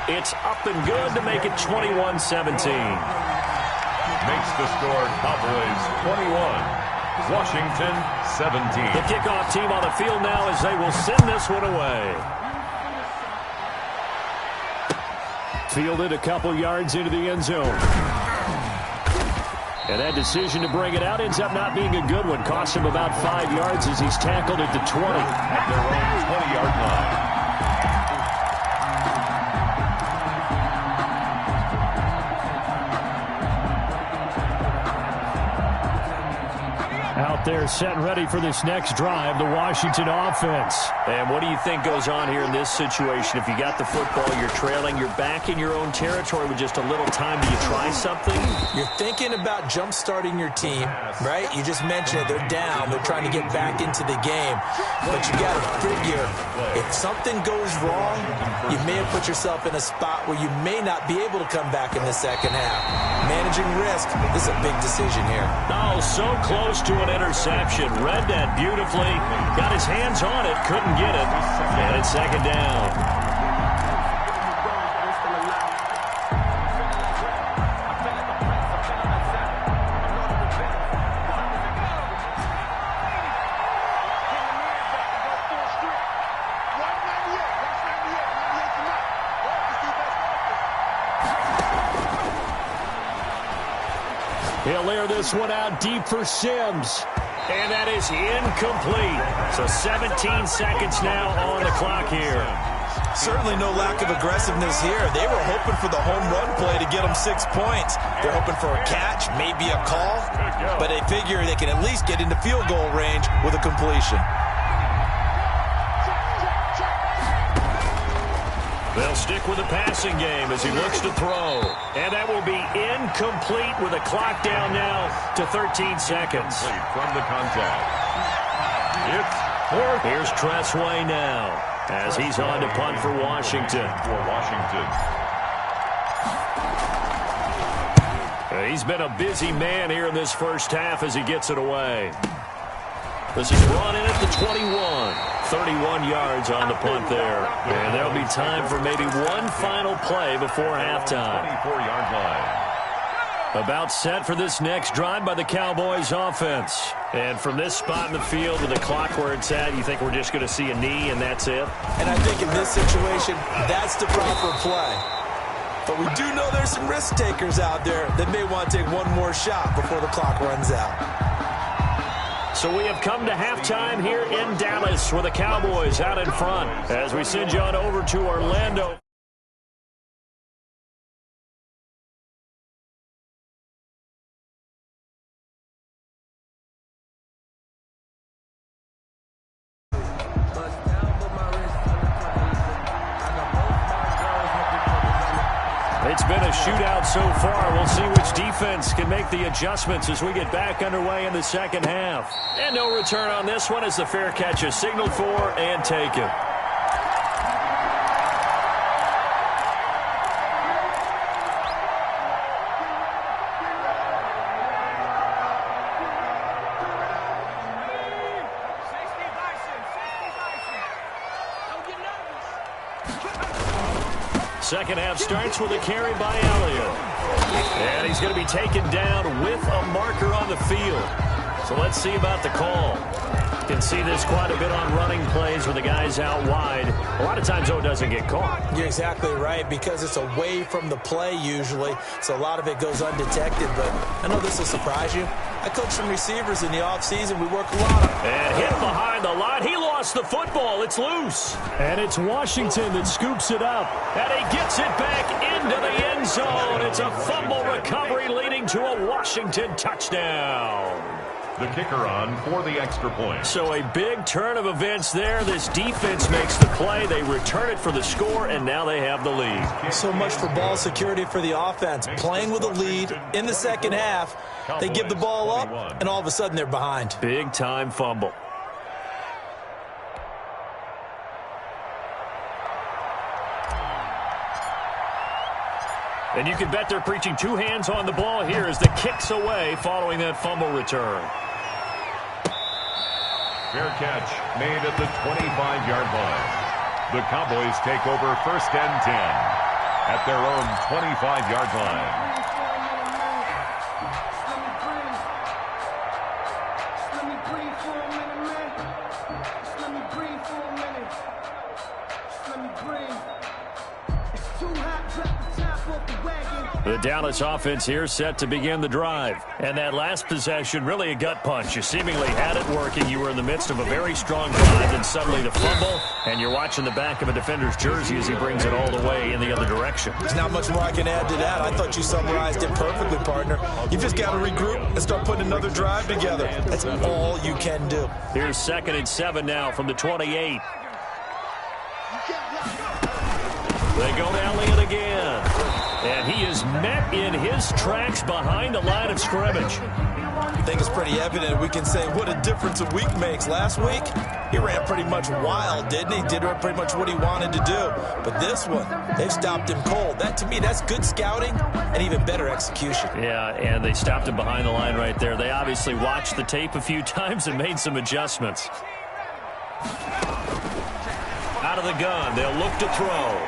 It's up and good to make it 21-17. Makes the score Cowboys 21, Washington 17. The kickoff team on the field now as they will send this one away. Fielded a couple yards into the end zone. And that decision to bring it out ends up not being a good one. Costs him about 5 yards as he's tackled at the 20. At their own 20-yard line. Out there set and ready for this next drive, the Washington offense. And what do you think goes on here in this situation? If you got the football, you're trailing, you're back in your own territory with just a little time. Do you try something? You're thinking about jump-starting your team, right? You just mentioned it. They're down. They're trying to get back into the game. But you got to figure, if something goes wrong, you may have put yourself in a spot where you may not be able to come back in the second half. Managing risk, this is a big decision here. Oh, so close to an interception. Read that beautifully. Got his hands on it. Couldn't get it. And it's second down. He'll air this one out deep for Sims. And that is incomplete. So 17 seconds now on the clock here. Certainly no lack of aggressiveness here. They were hoping for the home run play to get them 6 points. They're hoping for a catch, maybe a call. But they figure they can at least get into field goal range with a completion. They'll stick with the passing game as he looks to throw. And that will be incomplete with a clock down now to 13 seconds. From the contact. It's fourth. Here's Tressway now as he's on to punt for Washington. He's been a busy man here in this first half as he gets it away. This is run in at the 21. 31 yards on the punt there. And there'll be time for maybe one final play before halftime. 24-yard line. About set for this next drive by the Cowboys offense. And from this spot in the field with the clock where it's at, you think we're just going to see a knee and that's it? And I think in this situation, that's the proper play. But we do know there's some risk takers out there that may want to take one more shot before the clock runs out. So we have come to halftime here in Dallas with the Cowboys out in front as we send you on over to Orlando. It's been a shootout so far. We'll see which defense can make the adjustments as we get back underway in the second half. And no return on this one as the fair catch is signaled for and taken. Second half starts with a carry by Elliott. And he's going to be taken down with a marker on the field. So let's see about the call. You can see this quite a bit on running plays with the guys out wide. A lot of times, though, it doesn't get caught. You're exactly right, because it's away from the play usually, so a lot of it goes undetected. But I know this will surprise you. I coach some receivers in the offseason. We work a lot on. And hit behind the line. He lost the football. It's loose. And it's Washington that scoops it up. And he gets it back into the end zone. It's a fumble recovery leading to a Washington touchdown. The kicker on for the extra point. So a big turn of events there. This defense makes the play. They return it for the score, and now they have the lead. So much for ball security for the offense. Playing with a lead in the second half. They give the ball up, and all of a sudden they're behind. Big-time fumble. And you can bet they're preaching two hands on the ball here as the kick's away following that fumble return. Fair catch made at the 25-yard line. The Cowboys take over 1st and 10. at their own 25-yard line. The Dallas offense here set to begin the drive. And that last possession, really a gut punch. You seemingly had it working. You were in the midst of a very strong drive, and suddenly the fumble, and you're watching the back of a defender's jersey as he brings it all the way in the other direction. There's not much more I can add to that. I thought you summarized it perfectly, partner. You've just got to regroup and start putting another drive together. That's all you can do. Here's 2nd and 7 now from the 28. They go to Elliott again. And he is met in his tracks behind the line of scrimmage. I think it's pretty evident. We can say what a difference a week makes. Last week, he ran pretty much wild, didn't he? Did pretty much what he wanted to do. But this one, they stopped him cold. That, to me, that's good scouting and even better execution. Yeah, and they stopped him behind the line right there. They obviously watched the tape a few times and made some adjustments. Out of the gun, they'll look to throw.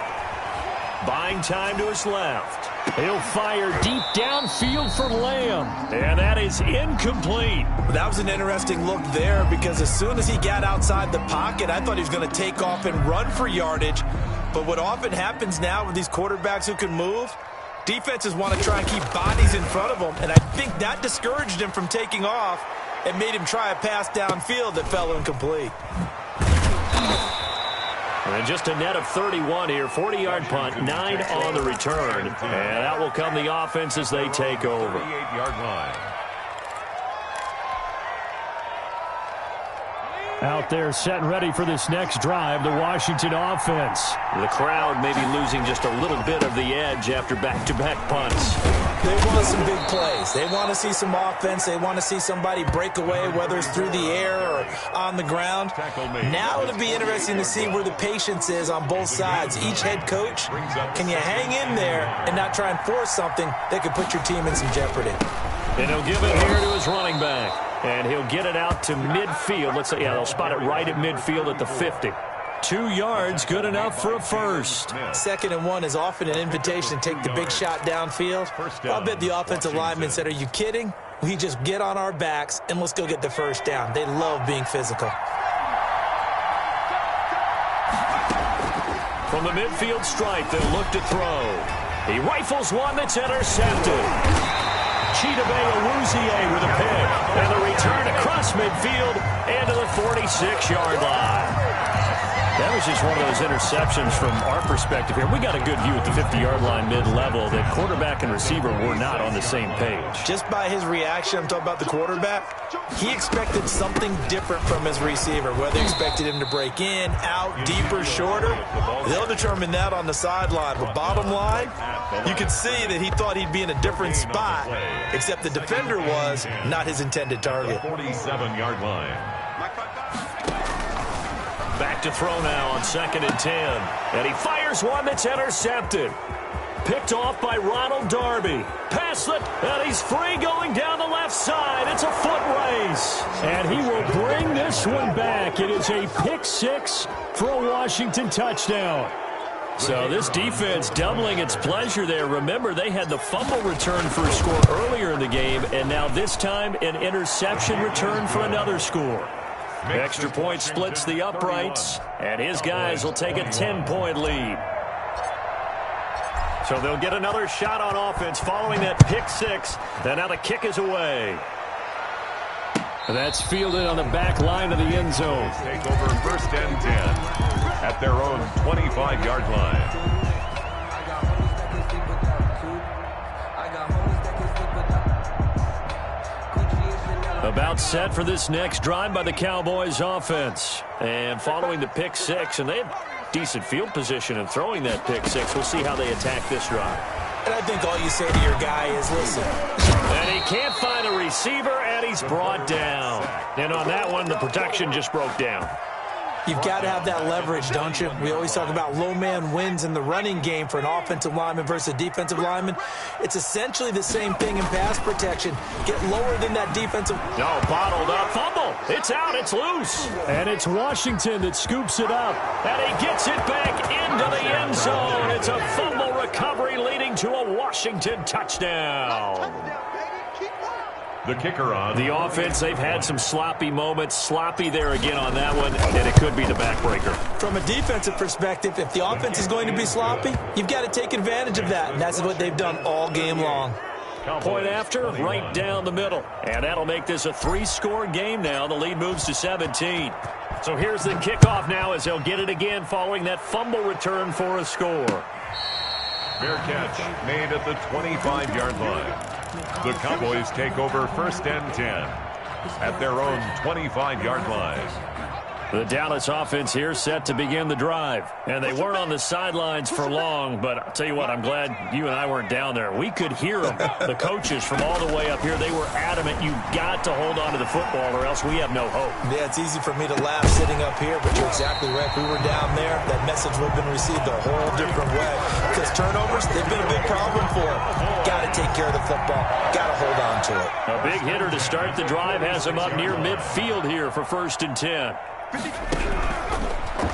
Buying time to his left. He'll fire deep downfield for Lamb. And that is incomplete. That was an interesting look there because as soon as he got outside the pocket, I thought he was going to take off and run for yardage. But what often happens now with these quarterbacks who can move, defenses want to try and keep bodies in front of them. And I think that discouraged him from taking off and made him try a pass downfield that fell incomplete. And just a net of 31 here. 40-yard punt, 9 on the return. And that will come the offense as they take over. 38-yard line. Out there set and ready for this next drive, the Washington offense. The crowd maybe losing just a little bit of the edge after back-to-back punts. They want some big plays. They want to see some offense. They want to see somebody break away, whether it's through the air or on the ground. Now it'll be interesting to see where the patience is on both sides. Each head coach, can you hang in there and not try and force something that could put your team in some jeopardy? And he'll give it here to his running back. And he'll get it out to midfield. Let's say, yeah, they'll spot it right at midfield at the 50. 2 yards, good enough for a first. 2nd and 1 is often an invitation to take the big shot downfield. I'll bet the offensive lineman said, are you kidding? We just get on our backs and let's go get the first down. They love being physical. From the midfield stripe, they'll look to throw. He rifles one that's intercepted. Chidobe with a pick. And the return across midfield and to the 46-yard line. That was just one of those interceptions from our perspective here. We got a good view at the 50-yard line mid-level that quarterback and receiver were not on the same page. Just by his reaction, I'm talking about the quarterback, he expected something different from his receiver, whether he expected him to break in, out, deeper, shorter. They'll determine that on the sideline. But bottom line, you could see that he thought he'd be in a different spot, except the defender was not his intended target. 47-yard line. Back to throw now on 2nd and 10. And he fires one that's intercepted. Picked off by Ronald Darby. Pass it, and he's free going down the left side. It's a foot race. And he will bring this one back. It is a pick 6 for a Washington touchdown. So this defense doubling its pleasure there. Remember, they had the fumble return for a score earlier in the game, and now this time an interception return for another score. Extra point splits the uprights, and his guys will take a 10-point lead. So they'll get another shot on offense following that pick 6, and now the kick is away. And that's fielded on the back line of the end zone. Take over 1st and 10 at their own 25-yard line. About set for this next drive by the Cowboys offense. And following the pick 6, and they have decent field position in throwing that pick 6. We'll see how they attack this drive. And I think all you say to your guy is, listen. And he can't find a receiver, and he's brought down. And on that one, the protection just broke down. You've got to have that leverage, don't you? We always talk about low man wins in the running game for an offensive lineman versus a defensive lineman. It's essentially the same thing in pass protection. Get lower than that defensive. No, bottled up. Fumble. It's out. It's loose. And it's Washington that scoops it up. And he gets it back into the end zone. It's a fumble recovery Washington touchdown. The kicker on. The offense, they've had some sloppy moments. Sloppy there again on that one, and it could be the backbreaker. From a defensive perspective, if the offense is going to be sloppy, you've got to take advantage of that, and that's what they've done all game long. Point after, right down the middle. And that'll make this a 3-score game now. The lead moves to 17. So here's the kickoff now as they'll get it again following that fumble return for a score. Fair catch made at the 25-yard line. The Cowboys take over 1st and 10 at their own 25-yard line. The Dallas offense here set to begin the drive. And they weren't on the sidelines for long, but I'll tell you what, I'm glad you and I weren't down there. We could hear them, the coaches from all the way up here. They were adamant, you've got to hold on to the football or else we have no hope. Yeah, it's easy for me to laugh sitting up here, but you're exactly right. If we were down there, that message would have been received a whole different way. Because turnovers, they've been a big problem for them. Got to take care of the football. Got to hold on to it. A big hitter to start the drive has them up near midfield here for 1st and 10.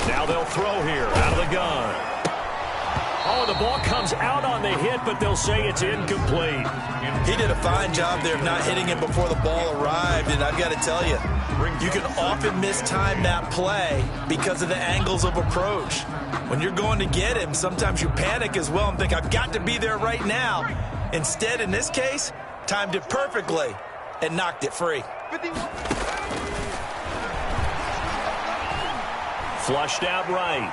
Now they'll throw here out of the gun. Oh, the ball comes out on the hit, but they'll say it's incomplete. He did a fine job there of not hitting it before the ball arrived, and I've got to tell you, you can often mistime that play because of the angles of approach. When you're going to get him, sometimes you panic as well and think, I've got to be there right now. Instead, in this case, timed it perfectly and knocked it free. Flushed out right.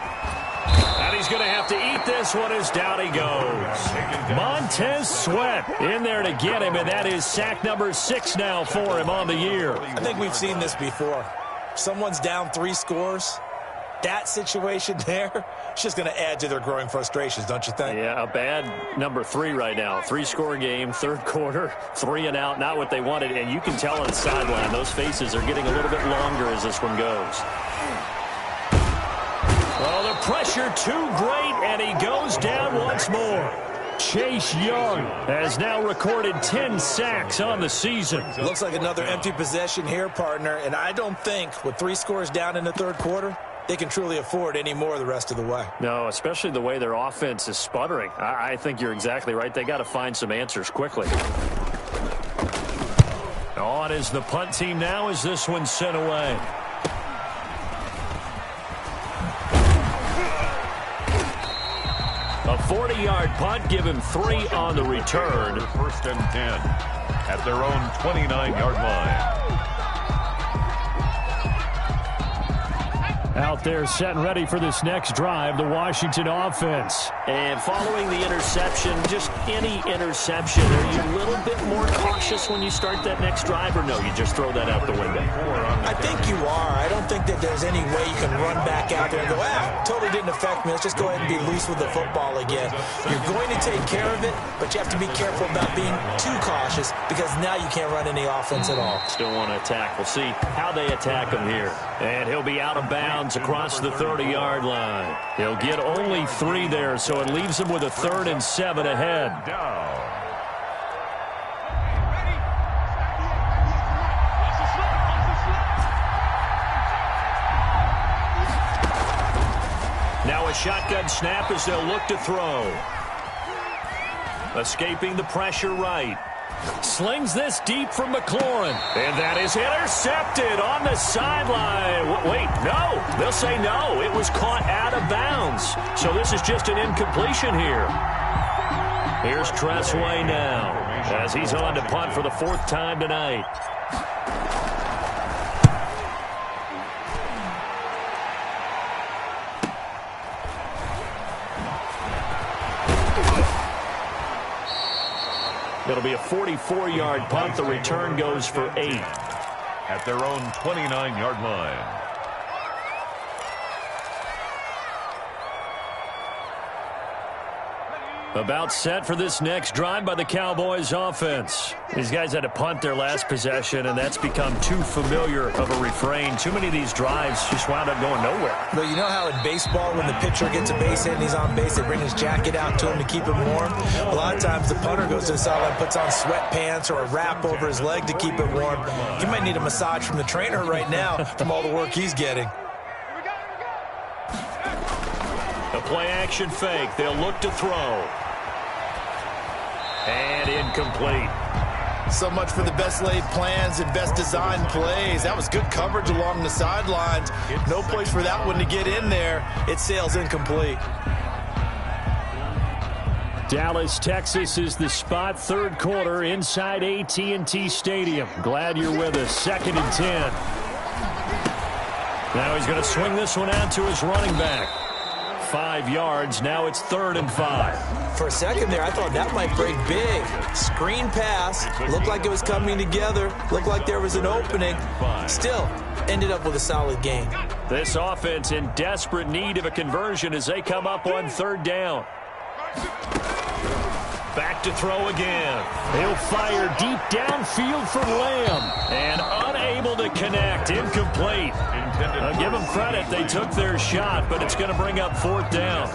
And he's going to have to eat this one as down he goes. Montez Sweat in there to get him, and that is sack number 6 now for him on the year. I think we've seen this before. Someone's down 3 scores. That situation there, it's just going to add to their growing frustrations, don't you think? Yeah, a bad number 3 right now. 3-score game, 3rd quarter, 3 and out, not what they wanted. And you can tell on the sideline, those faces are getting a little bit longer as this one goes. Well, the pressure too great, and he goes down once more. Chase Young has now recorded 10 sacks on the season. Looks like another empty possession here, partner, and I don't think with 3 scores down in the 3rd quarter, they can truly afford any more the rest of the way. No, especially the way their offense is sputtering. I think you're exactly right. They got to find some answers quickly. On is the punt team now as this one's sent away. A 40-yard punt, give him 3 on the return. 1st and 10 at their own 29-yard line. Out there set and ready for this next drive, the Washington offense. And following the interception, just any interception, are you a little bit more cautious when you start that next drive, or no, you just throw that out the window? I think you are. I don't think that there's any way you can run back out there and go, totally didn't affect me. Let's just go ahead and be loose with the football again. You're going to take care of it, but you have to be careful about being too cautious because now you can't run any offense at all. Still want to attack. We'll see how they attack him here. And he'll be out of bounds across the 30-yard line. He'll get only 3 there, so it leaves him with a 3rd and 7 ahead. Now a shotgun snap as they'll look to throw. Escaping the pressure right. Slings this deep from McLaurin. And that is intercepted on the sideline. Wait, no. They'll say no. It was caught out of bounds. So this is just an incompletion here. Here's Tressway now as he's on to punt for the 4th time tonight. It'll be a 44-yard punt. The return goes for 8. At their own 29-yard line. About set for this next drive by the Cowboys offense. These guys had to punt their last possession, and that's become too familiar of a refrain. Too many of these drives just wound up going nowhere. But you know how in baseball, when the pitcher gets a base hit and he's on base, they bring his jacket out to him to keep him warm? A lot of times the punter goes to the sideline, puts on sweatpants or a wrap over his leg to keep it warm. He might need a massage from the trainer right now from all the work he's getting. A play-action fake. They'll look to throw. incomplete. So much for the best laid plans and best designed plays. That was good coverage along the sidelines. No place for that one to get in there. It sails incomplete. Dallas, Texas is the spot. Third quarter inside AT&T Stadium. Glad you're with us. 2nd and 10. Now he's going to swing this one out to his running back. 5 yards. Now it's 3rd and 5. For a second there, I thought that might break big. Screen pass. Looked like it was coming together. Looked like there was an opening. Still, ended up with a solid gain. This offense in desperate need of a conversion as they come up on 3rd down. Back to throw again. He'll fire deep downfield for Lamb. And unable to connect. Incomplete. Give them credit. They took their shot, but it's going to bring up 4th down.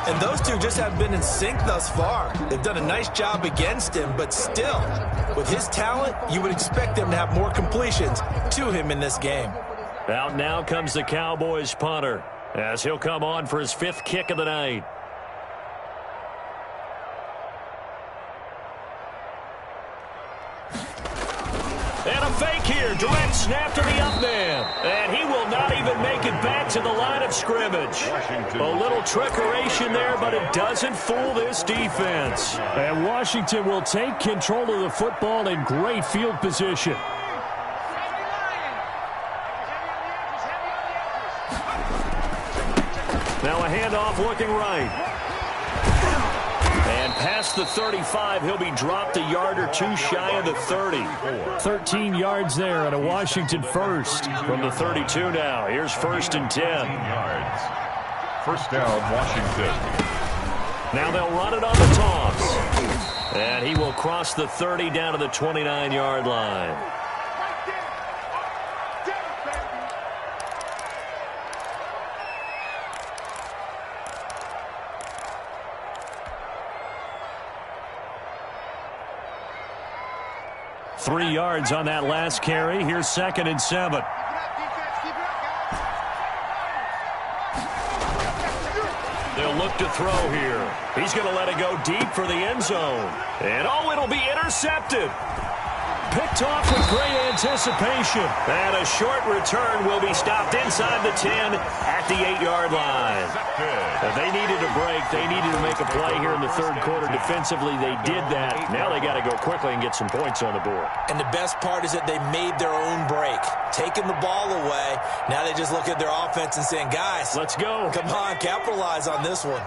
And those two just haven't been in sync thus far. They've done a nice job against him, but still, with his talent, you would expect them to have more completions to him in this game. Out now comes the Cowboys punter as he'll come on for his 5th kick of the night. And a fake here. Direct snap to the up man. And he will not even make it back to the line of scrimmage. A little trickeration there, but it doesn't fool this defense. And Washington will take control of the football in great field position. Now a handoff looking right. And past the 35, he'll be dropped a yard or two shy of the 30. 13 yards there and a Washington first. From the 32 now, here's 1st and 10. Yards. 1st down, Washington. Now they'll run it on the toss. And he will cross the 30 down to the 29-yard line. Three yards on that last carry. Here's 2nd and 7. They'll look to throw here. He's going to let it go deep for the end zone. And oh, it'll be intercepted. Picked off with great anticipation. And a short return will be stopped inside the 10 at the 8-yard line. They needed a break. They needed to make a play here in the 3rd quarter. Defensively, they did that. Now they got to go quickly and get some points on the board. And the best part is that they made their own break. Taking the ball away. Now they just look at their offense and saying, guys, let's go. Come on, capitalize on this one.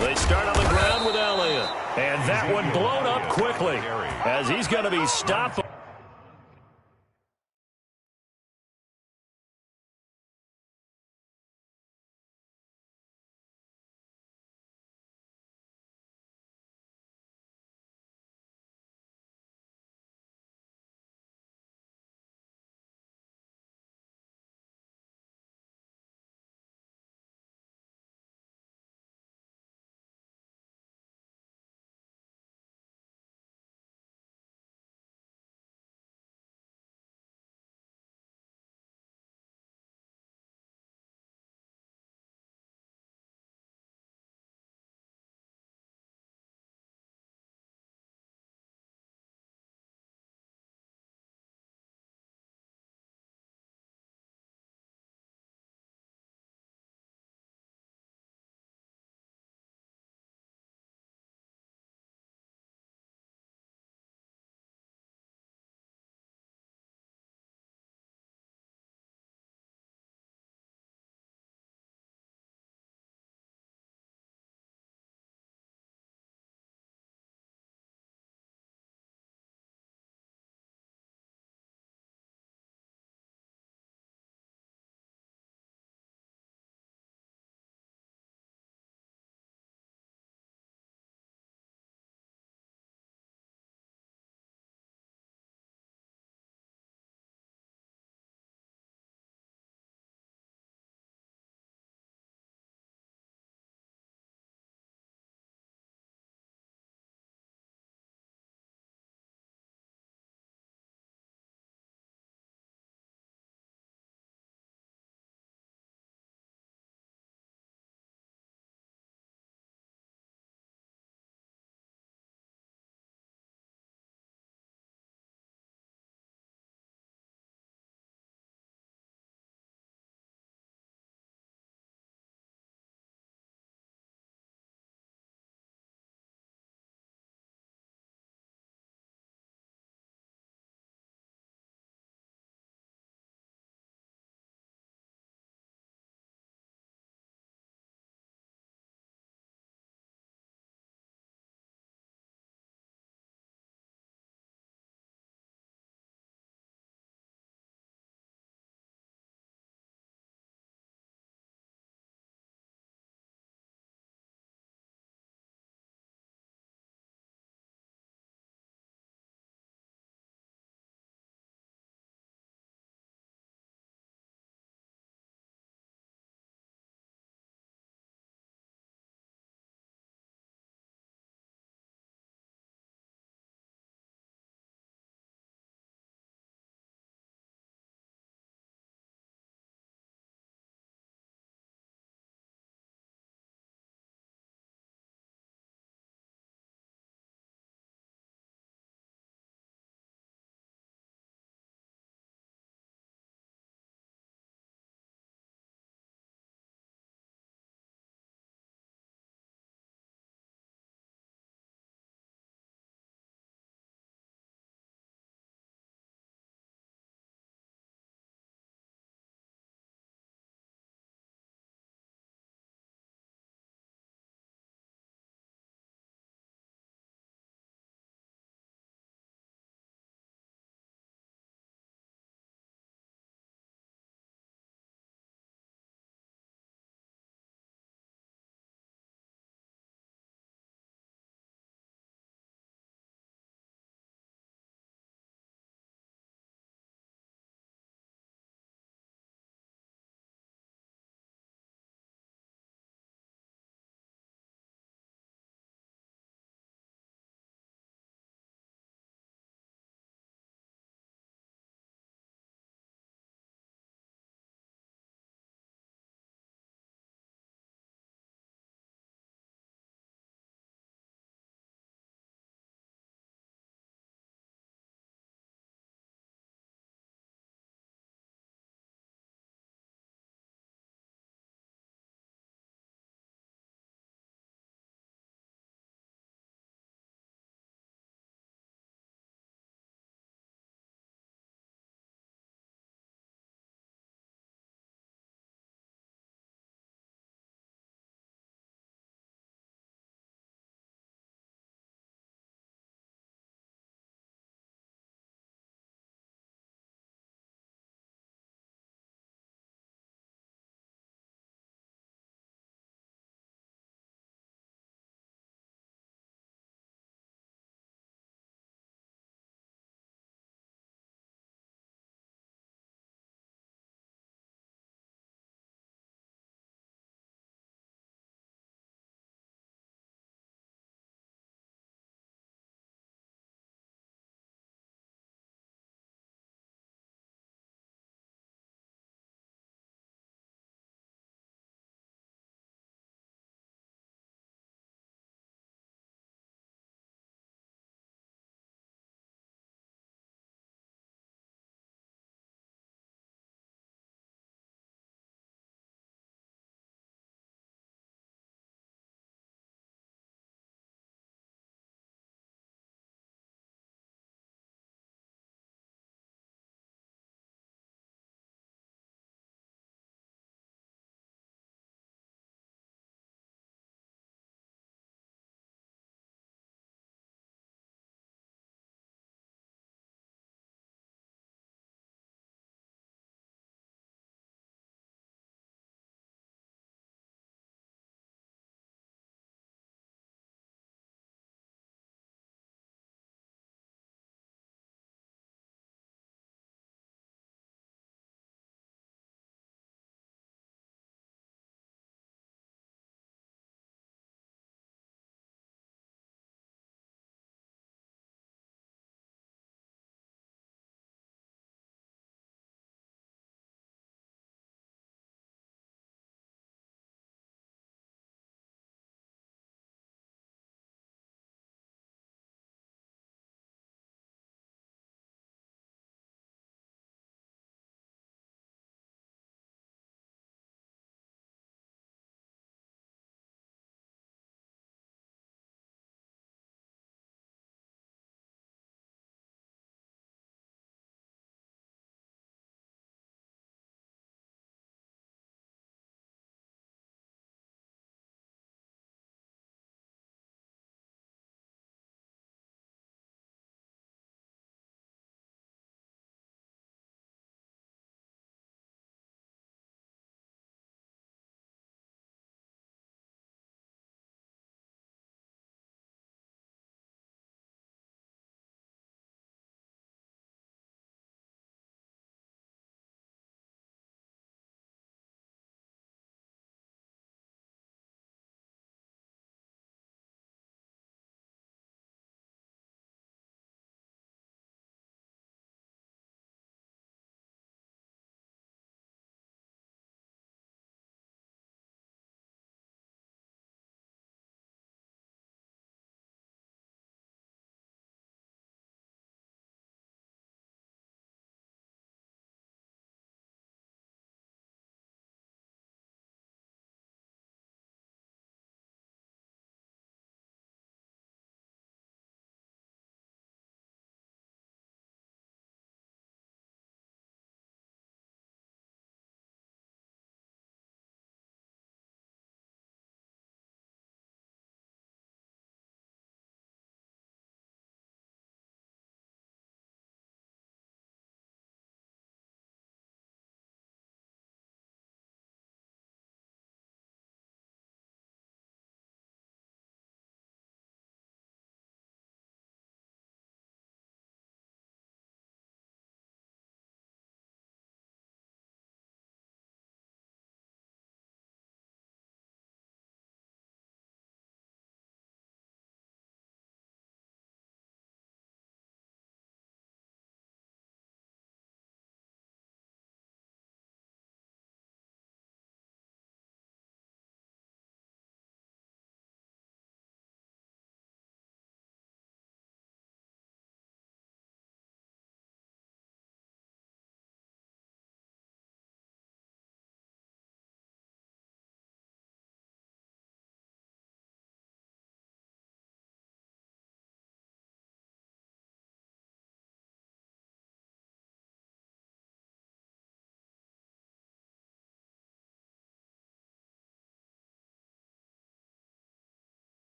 They start on the ground with Elliott. And that one blown up quickly as he's going to be stopped.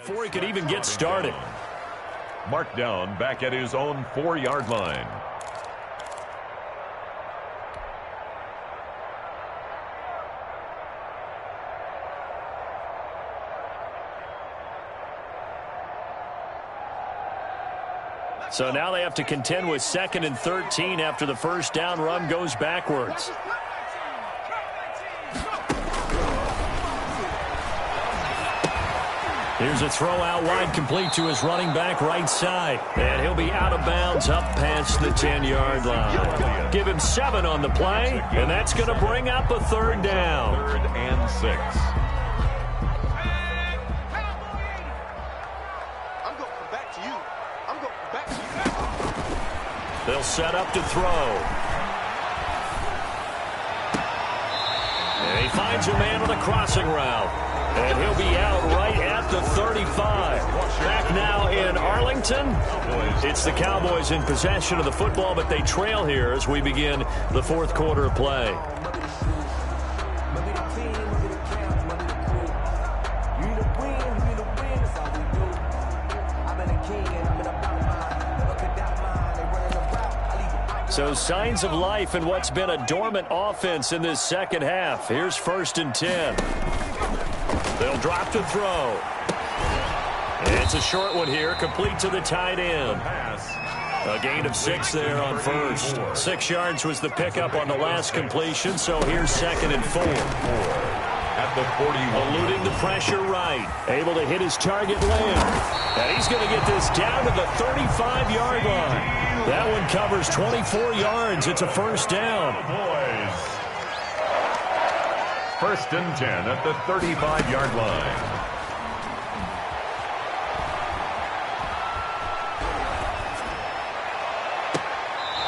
Before he could even get started. Marked down back at his own 4-yard line. So now they have to contend with 2nd and 13 after the first down run goes backwards. Here's a throw out wide, complete to his running back right side. And he'll be out of bounds up past the 10-yard line. Give him 7 on the play, and that's going to bring up a 3rd down. 3rd and 6. They'll set up to throw. And he finds a man on a crossing route. And he'll be out right at the 35. Back now in Arlington. It's the Cowboys in possession of the football, but they trail here as we begin the 4th quarter of play. So signs of life in what's been a dormant offense in this second half. Here's 1st and 10. They'll drop to throw. It's a short one here, complete to the tight end. A gain of 6 there on first. 6 yards was the pickup on the last completion, so here's 2nd and 4. At the 41. Eluding the pressure right. Able to hit his target Lamb. And he's going to get this down to the 35-yard line. That one covers 24 yards. It's a 1st down. Boys. 1st and 10 at the 35-yard line.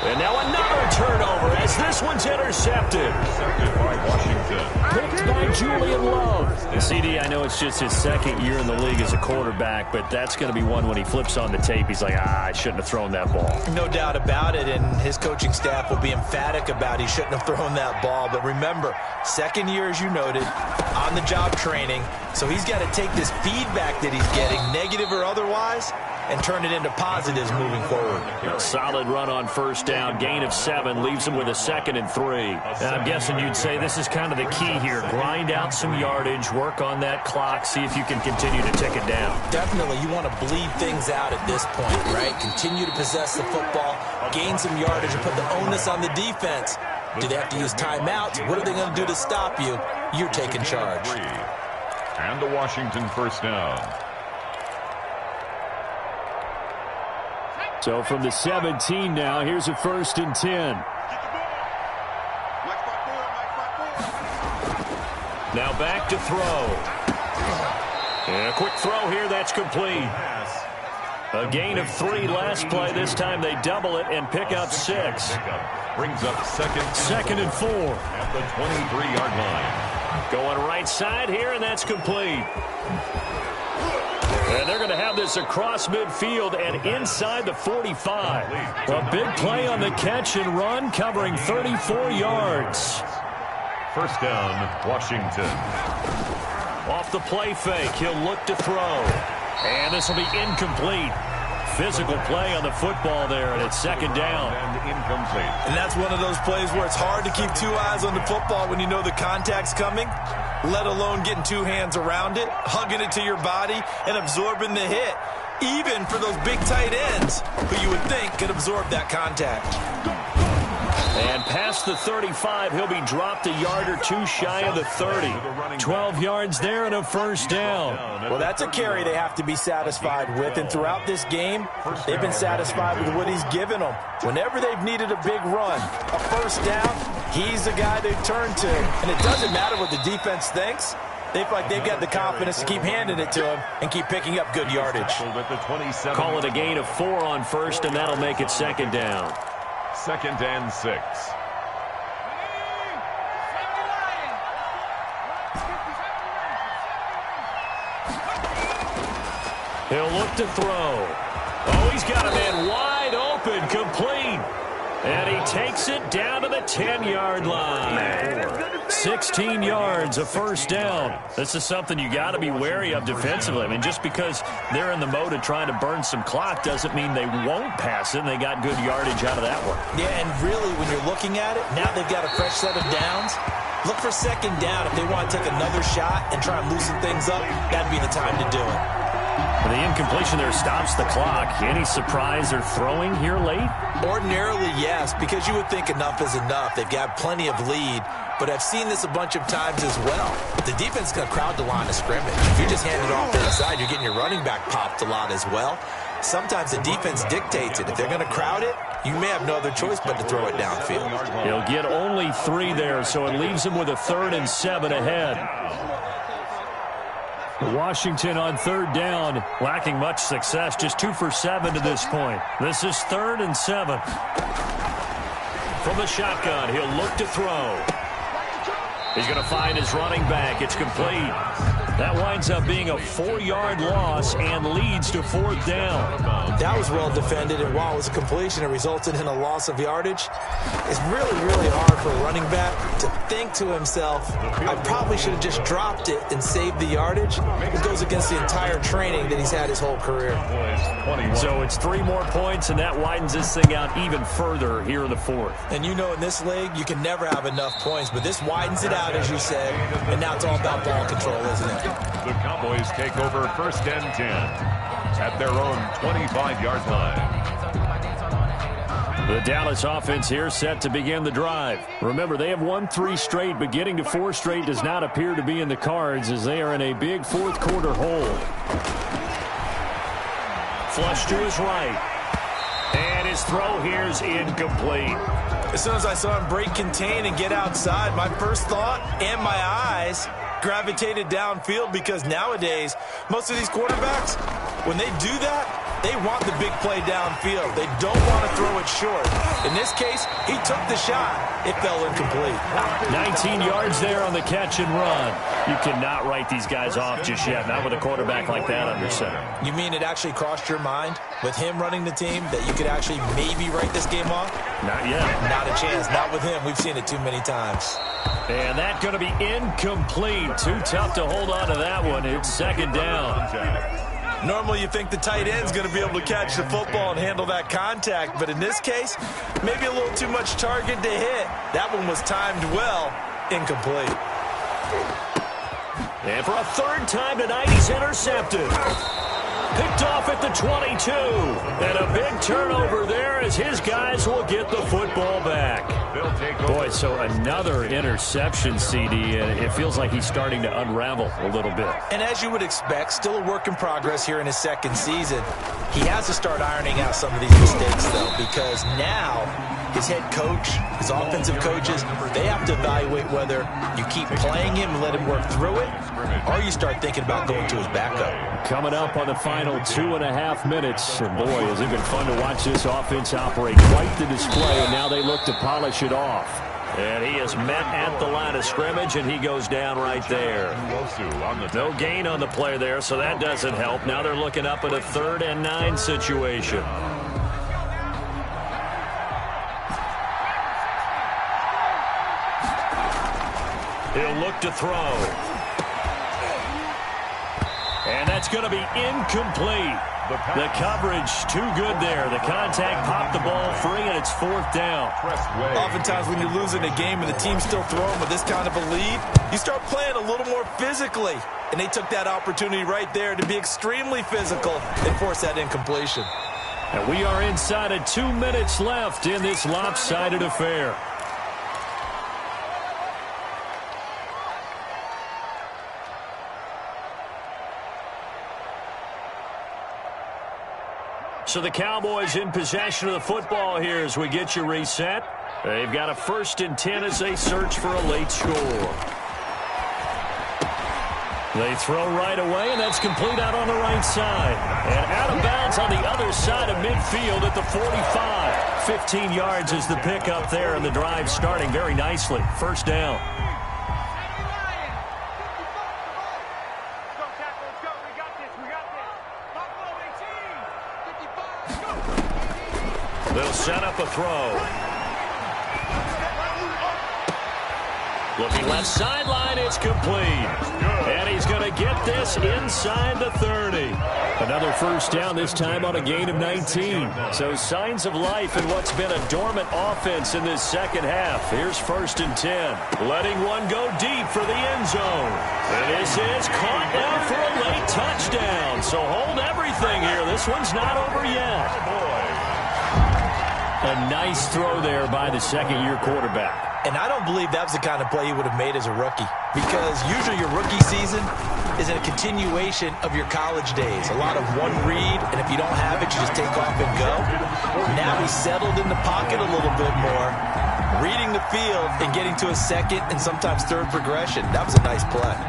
And now another turnover as this one's intercepted. Intercepted by Washington. Picked by Julian Love. CD, I know it's just his 2nd year in the league as a quarterback, but that's going to be one when he flips on the tape. He's like, I shouldn't have thrown that ball. No doubt about it, and his coaching staff will be emphatic about he shouldn't have thrown that ball. But remember, 2nd year, as you noted, on-the-job training. So he's got to take this feedback that he's getting, negative or otherwise, and turn it into positives moving forward. A solid run on 1st down. Gain of 7 leaves him with a 2nd and 3. And I'm guessing you'd say this is kind of the key here. Grind out some yardage, work on that clock, see if you can continue to tick it down. Definitely. You want to bleed things out at this point, right? Continue to possess the football, gain some yardage, and put the onus on the defense. Do they have to use timeouts? What are they going to do to stop you? You're taking charge. And the Washington 1st down. So from the 17 now, here's a 1st and 10. Now back to throw. And a quick throw here, that's complete. A gain of 3 last play. This time they double it and pick up 6. Brings up 2nd and 4. At the 23-yard line. Going right side here, and that's complete. And they're going to have this across midfield and inside the 45. A big play on the catch and run, covering 34 yards. 1st down, Washington. Off the play fake, he'll look to throw. And this will be incomplete. Physical play on the football there, and it's 2nd down. And incomplete. And that's one of those plays where it's hard to keep 2 eyes on the football when you know the contact's coming, let alone getting 2 hands around it, hugging it to your body, and absorbing the hit. Even for those big tight ends who you would think could absorb that contact. And past the 35, he'll be dropped a yard or 2 shy of the 30. 12 yards there and a 1st down. Well, that's a carry they have to be satisfied with. And throughout this game, they've been satisfied with what he's given them. Whenever they've needed a big run, a 1st down, he's the guy they've turned to. And it doesn't matter what the defense thinks. They feel like they've got the confidence to keep handing it to him and keep picking up good yardage. Call it a gain of 4 on 1st, and that'll make it 2nd down. 2nd and 6. He'll look to throw. Oh, he's got a man wide open, complete. And he takes it down to the 10-yard line. 16 yards, a first down. This is something you got to be wary of defensively. I mean, just because they're in the mode of trying to burn some clock doesn't mean they won't pass it, and they got good yardage out of that one. Yeah, and really, when you're looking at it, now they've got a fresh set of downs. Look for second down. If they want to take another shot and try and loosen things up, that'd be the time to do it. The incompletion there stops the clock. Any surprise they're throwing here late? Ordinarily, yes, because you would think enough is enough. They've got plenty of lead, but I've seen this a bunch of times as well. The defense is going to crowd the line of scrimmage. If you just hand it off to the side, you're getting your running back popped a lot as well. Sometimes the defense dictates it. If they're going to crowd it, you may have no other choice but to throw it downfield. He'll get only 3 there, so it leaves him with a 3rd and 7 ahead. Washington on 3rd down, lacking much success, just 2 for 7 to this point. This is 3rd and 7. From the shotgun, he'll look to throw. He's going to find his running back. It's complete. That winds up being a 4-yard loss and leads to 4th down. That was well defended, and while it was a completion, it resulted in a loss of yardage. It's really, really hard for a running back to think to himself, I probably should have just dropped it and saved the yardage. It goes against the entire training that he's had his whole career. So it's 3 more points, and that widens this thing out even further here in the 4th. And you know in this league, you can never have enough points, but this widens it out, as you said, and now it's all about ball control, isn't it? The Cowboys take over 1st and 10 at their own 25-yard line. The Dallas offense here set to begin the drive. Remember, they have won 3 straight, but getting to 4 straight does not appear to be in the cards as they are in a big 4th quarter hole. Flush to his right. And his throw here is incomplete. As soon as I saw him break contain and get outside, my first thought and my eyes gravitated downfield, because nowadays, most of these quarterbacks, when they do that, they want the big play downfield. They don't want to throw it short. In this case, he took the shot. It fell incomplete. 19 yards there on the catch and run. You cannot write these guys off just yet, not with a quarterback like that under center. You mean it actually crossed your mind with him running the team that you could actually maybe write this game off? Not yet. Not a chance. Not with him. We've seen it too many times. And that's going to be incomplete. Too tough to hold on to that one. It's 2nd down. Normally you think the tight end's going to be able to catch the football and handle that contact, but in this case, maybe a little too much target to hit. That one was timed well. Incomplete. And for a 3rd time tonight, he's intercepted. Picked off at the 22. And a big turnover there as his guys will get the football back. Boy, so another interception, CD, and it feels like he's starting to unravel a little bit. And as you would expect, still a work in progress here in his 2nd season. He has to start ironing out some of these mistakes, though, because now his head coach, his offensive coaches, they have to evaluate whether you keep playing him and let him work through it, or you start thinking about going to his backup. Coming up on the final 2.5 minutes, and boy, has it been fun to watch this offense operate. Quite the display, and now they look to polish it off. And he is met at the line of scrimmage, and he goes down right there. No gain on the play there, so that doesn't help. Now they're looking up at a 3rd and 9 situation. He'll look to throw. And that's going to be incomplete. The coverage too good there. The contact popped the ball free, and it's 4th down. Oftentimes when you're losing a game and the team's still throwing with this kind of a lead, you start playing a little more physically. And they took that opportunity right there to be extremely physical and force that incompletion. And we are inside of 2 minutes left in this lopsided affair. So the Cowboys in possession of the football here as we get you reset. They've got a 1st and 10 as they search for a late score. They throw right away, and that's complete out on the right side. And out of bounds on the other side of midfield at the 45. 15 yards is the pickup there, and the drive starting very nicely. 1st down. They'll set up a throw. Looking left sideline, it's complete. And he's going to get this inside the 30. Another first down, this time on a gain of 19. So signs of life in what's been a dormant offense in this second half. Here's 1st and 10. Letting one go deep for the end zone. And this is caught now for a late touchdown. So hold everything here. This one's not over yet. A nice throw there by the second-year quarterback. And I don't believe that was the kind of play he would have made as a rookie, because usually your rookie season is a continuation of your college days. A lot of one read, and if you don't have it, you just take off and go. Now he's settled in the pocket a little bit more, reading the field and getting to a second and sometimes third progression. That was a nice play.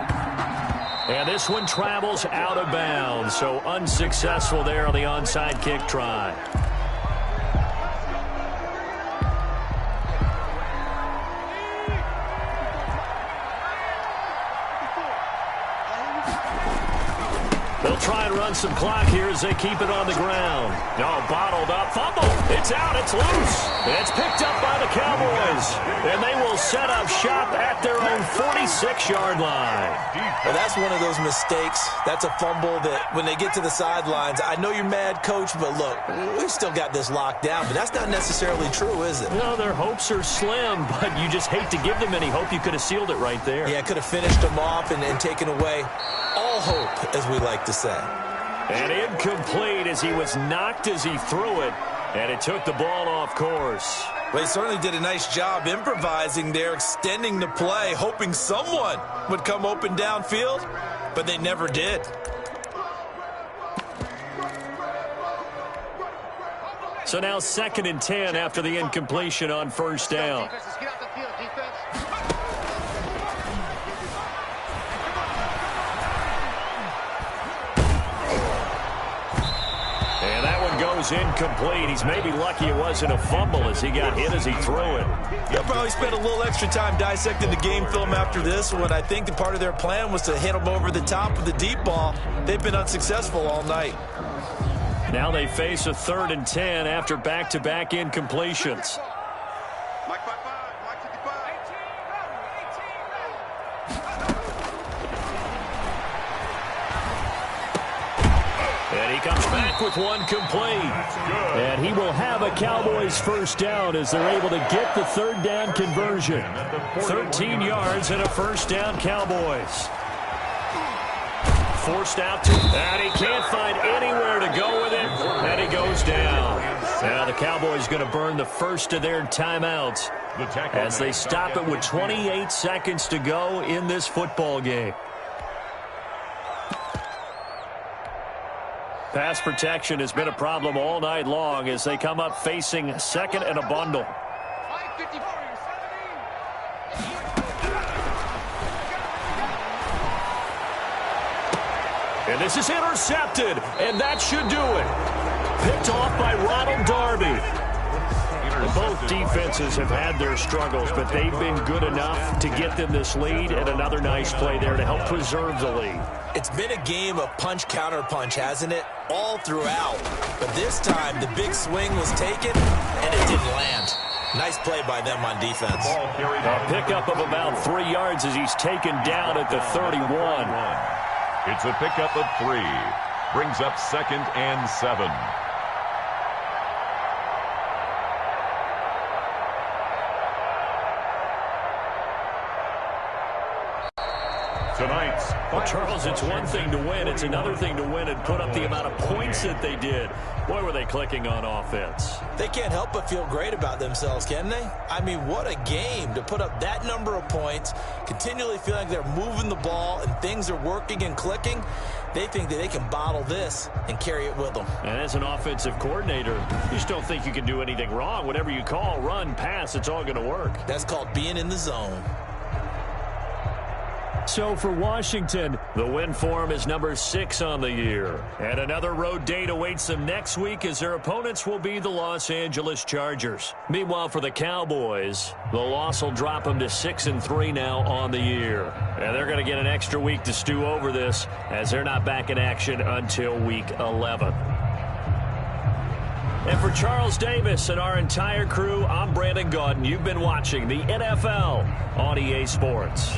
And this one travels out of bounds, so unsuccessful there on the onside kick try. They'll try and run some clock here as they keep it on the ground. No, bottled up. Fumble. It's out. It's loose. And it's picked up by the Cowboys. And they will set up shop at their own 46-yard line. Well, that's one of those mistakes. That's a fumble that when they get to the sidelines, I know you're mad, Coach, but look, we've still got this locked down. But that's not necessarily true, is it? No, their hopes are slim, but you just hate to give them any hope. You could have sealed it right there. Yeah, could have finished them off and taken away all hope, as we like to say. And incomplete as he was knocked as he threw it, and it took the ball off course. Well, he certainly did a nice job improvising there, extending the play, hoping someone would come open downfield, but they never did. So now 2nd and 10 after the incompletion on 1st down. Incomplete. He's maybe lucky it wasn't a fumble as he got hit as he threw it. He'll probably spend a little extra time dissecting the game film after this one. I think the part of their plan was to hit him over the top with the deep ball. They've been unsuccessful all night. Now they face a 3rd and 10 after back-to-back incompletions. And he comes back with one complete. And he will have a Cowboys first down as they're able to get the 3rd down conversion. 13 yards and a first down, Cowboys. Forced out to, and he can't find anywhere to go with it, and he goes down. Now the Cowboys going to burn the first of their timeouts as they stop it with 28 seconds to go in this football game. Pass protection has been a problem all night long as they come up facing 2nd and a bundle. And this is intercepted, and that should do it. Picked off by Ronald Darby. Both defenses have had their struggles, but they've been good enough to get them this lead, and another nice play there to help preserve the lead. It's been a game of punch-counter-punch, hasn't it? All throughout. But this time, the big swing was taken, and it didn't land. Nice play by them on defense. A pickup of about 3 yards as he's taken down at the 31. It's a pickup of 3. Brings up 2nd and 7. Tonight's Well, Charles, it's one thing to win. It's another thing to win and put up the amount of points that they did. Boy, were they clicking on offense. They can't help but feel great about themselves, can they? I mean, what a game to put up that number of points, continually feeling like they're moving the ball and things are working and clicking. They think that they can bottle this and carry it with them. And as an offensive coordinator, you just don't think you can do anything wrong. Whatever you call, run, pass, it's all going to work. That's called being in the zone. So for Washington, the win form is number 6 on the year. And another road date awaits them next week as their opponents will be the Los Angeles Chargers. Meanwhile, for the Cowboys, the loss will drop them to 6-3 now on the year. And they're going to get an extra week to stew over this as they're not back in action until week 11. And for Charles Davis and our entire crew, I'm Brandon Gaudin. You've been watching the NFL on EA Sports.